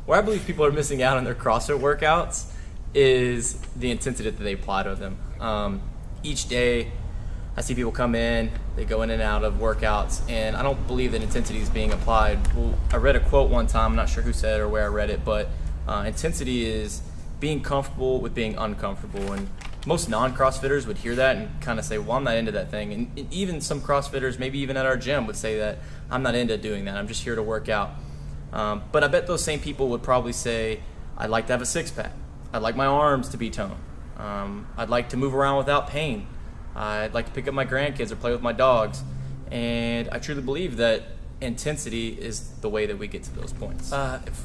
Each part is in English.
where I believe people are missing out on their CrossFit workouts is the intensity that they apply to them. Each day, I see people come in, they go in and out of workouts, and I don't believe that intensity is being applied. Well, I read a quote one time, I'm not sure who said it or where I read it, but intensity is being comfortable with being uncomfortable. And most non-CrossFitters would hear that and kind of say, well, I'm not into that thing. And even some CrossFitters, maybe even at our gym, would say that I'm not into doing that, I'm just here to work out. But I bet those same people would probably say, I'd like to have a six-pack. I'd like my arms to be toned. I'd like to move around without pain. I'd like to pick up my grandkids or play with my dogs. And I truly believe that intensity is the way that we get to those points.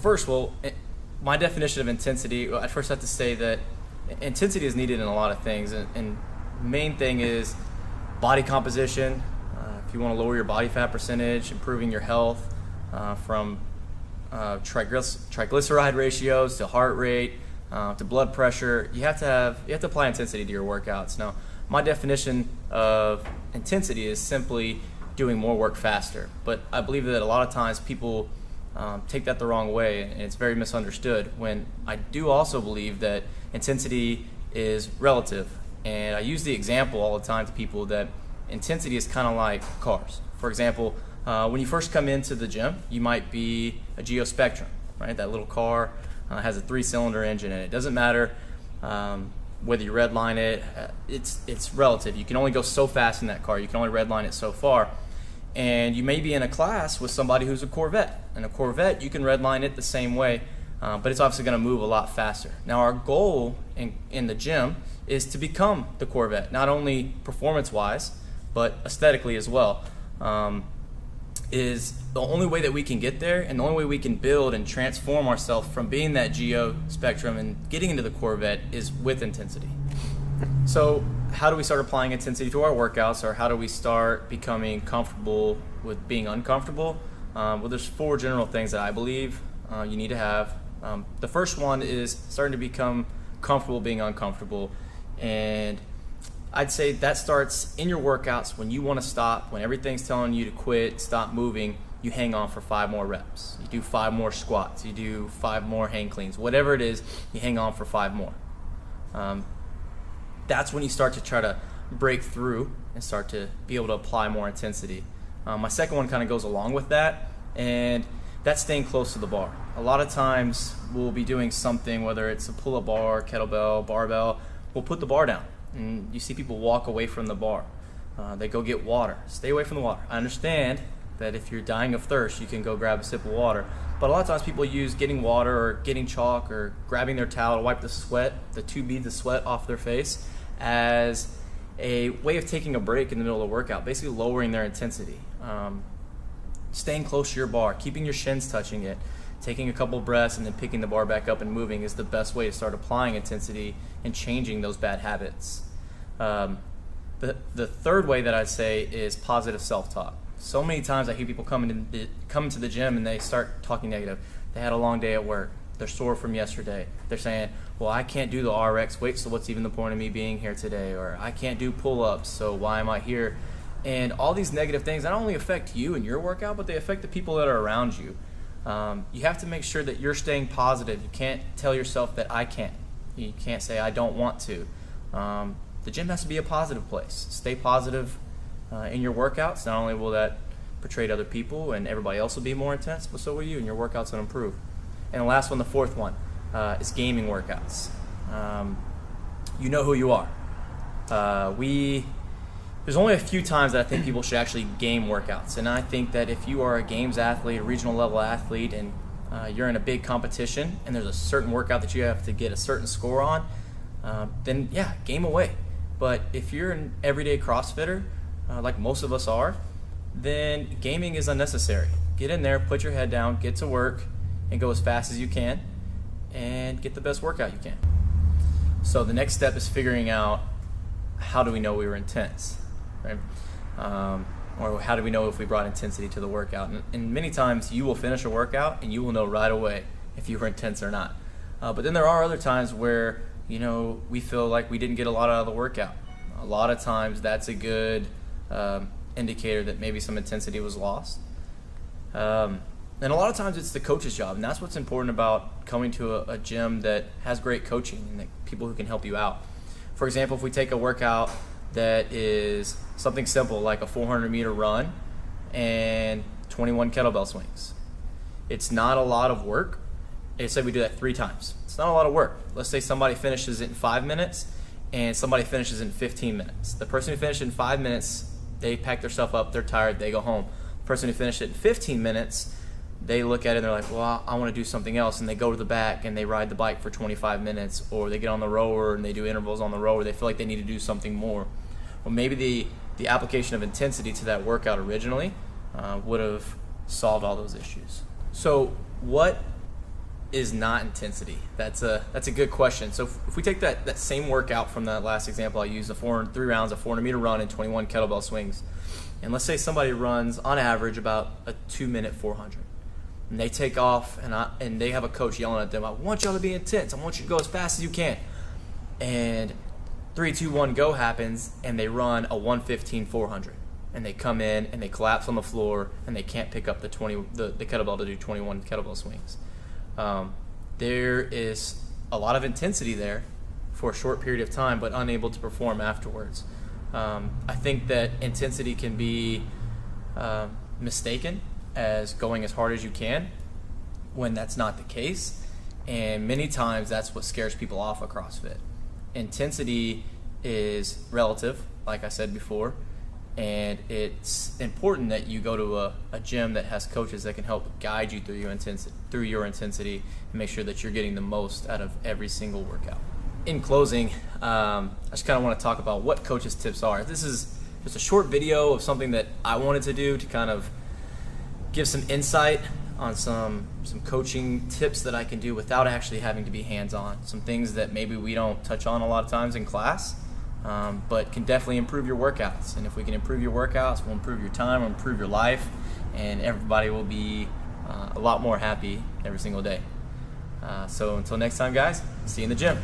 First, well, my definition of intensity, well, I first have to say that intensity is needed in a lot of things. And main thing is body composition. If you want to lower your body fat percentage, improving your health, from triglyceride ratios to heart rate, to blood pressure, you have to apply intensity to your workouts. Now, my definition of intensity is simply doing more work faster, but I believe that a lot of times people take that the wrong way, and it's very misunderstood, when I do also believe that intensity is relative. And I use the example all the time to people that intensity is kind of like cars. For example, when you first come into the gym, you might be a Geo Spectrum, right? That little car has a 3-cylinder engine, and it doesn't matter whether you redline it. It's relative. You can only go so fast in that car. You can only redline it so far. And you may be in a class with somebody who's a Corvette. And a Corvette, you can redline it the same way, but it's obviously going to move a lot faster. Now, our goal in the gym is to become the Corvette, not only performance-wise, but aesthetically as well. Is the only way that we can get there, and the only way we can build and transform ourselves from being that Geo Spectrum and getting into the Corvette is with intensity. So how do we start applying intensity to our workouts, or how do we start becoming comfortable with being uncomfortable? Well, there's 4 general things that I believe you need to have. The first one is starting to become comfortable being uncomfortable, and I'd say that starts in your workouts when you want to stop, when everything's telling you to quit, stop moving, you hang on for 5 more reps. You do 5 more squats, you do 5 more hang cleans, whatever it is, you hang on for 5 more. That's when you start to try to break through and start to be able to apply more intensity. My second one kind of goes along with that, and that's staying close to the bar. A lot of times we'll be doing something, whether it's a pull-up bar, kettlebell, barbell, we'll put the bar down. And you see people walk away from the bar. They go get water. Stay away from the water. I understand that if you're dying of thirst, you can go grab a sip of water. But a lot of times people use getting water or getting chalk or grabbing their towel to wipe the sweat, the 2 beads of sweat off their face, as a way of taking a break in the middle of the workout, basically lowering their intensity. Staying close to your bar, keeping your shins touching it, taking a couple breaths and then picking the bar back up and moving is the best way to start applying intensity and changing those bad habits. The third way that I'd say is positive self-talk. So many times I hear people come to the gym and they start talking negative. They had a long day at work. They're sore from yesterday. They're saying, well, I can't do the RX weight, so what's even the point of me being here today? Or I can't do pull-ups, so why am I here? And all these negative things not only affect you and your workout, but they affect the people that are around you. You have to make sure that you're staying positive. You can't tell yourself that I can't. You can't say I don't want to. The gym has to be a positive place. Stay positive in your workouts. Not only will that portray to other people and everybody else will be more intense, but so will you, and your workouts will improve. And the last one, the fourth one, is gaming workouts. You know who you are. There's only a few times that I think people should actually game workouts, and I think that if you are a games athlete, a regional level athlete, and you're in a big competition and there's a certain workout that you have to get a certain score on, then yeah, game away. But if you're an everyday CrossFitter, like most of us are, then gaming is unnecessary. Get in there, put your head down, get to work, and go as fast as you can, and get the best workout you can. So the next step is figuring out, how do we know we were intense, right? Or how do we know if we brought intensity to the workout? And many times you will finish a workout and you will know right away if you were intense or not. But then there are other times where, we feel like we didn't get a lot out of the workout. A lot of times that's a good indicator that maybe some intensity was lost. And a lot of times it's the coach's job, and that's what's important about coming to a gym that has great coaching and people who can help you out. For example, if we take a workout that is something simple like a 400-meter run and 21 kettlebell swings. It's not a lot of work. Let's say we do that 3 times. It's not a lot of work. Let's say somebody finishes it in 5 minutes and somebody finishes in 15 minutes. The person who finished in 5 minutes, they pack their stuff up, they're tired, they go home. The person who finished it in 15 minutes, they look at it and they're like, well, I want to do something else, and they go to the back and they ride the bike for 25 minutes, or they get on the rower and they do intervals on the rower. They feel like they need to do something more. Or maybe the application of intensity to that workout originally would have solved all those issues. So what is not intensity? That's a good question. So if we take that same workout from that last example I used, the 3 rounds, a 400-meter run and 21 kettlebell swings, and let's say somebody runs on average about a 2-minute 400. And they take off, and they have a coach yelling at them, I want y'all to be intense. I want you to go as fast as you can. And 3, 2, 1, go happens, and they run a 1:15 400. And they come in, and they collapse on the floor, and they can't pick up the kettlebell to do 21 kettlebell swings. There is a lot of intensity there for a short period of time, but unable to perform afterwards. I think that intensity can be mistaken as going as hard as you can when that's not the case, and many times that's what scares people off of CrossFit. Intensity is relative, like I said before, and it's important that you go to a gym that has coaches that can help guide you through your intensity and make sure that you're getting the most out of every single workout. In closing, I just kind of want to talk about what coaches' tips are. This is just a short video of something that I wanted to do to kind of give some insight on some coaching tips that I can do without actually having to be hands-on. Some things that maybe we don't touch on a lot of times in class, but can definitely improve your workouts. And if we can improve your workouts, we'll improve your time, we'll improve your life, and everybody will be a lot more happy every single day. So until next time, guys, see you in the gym.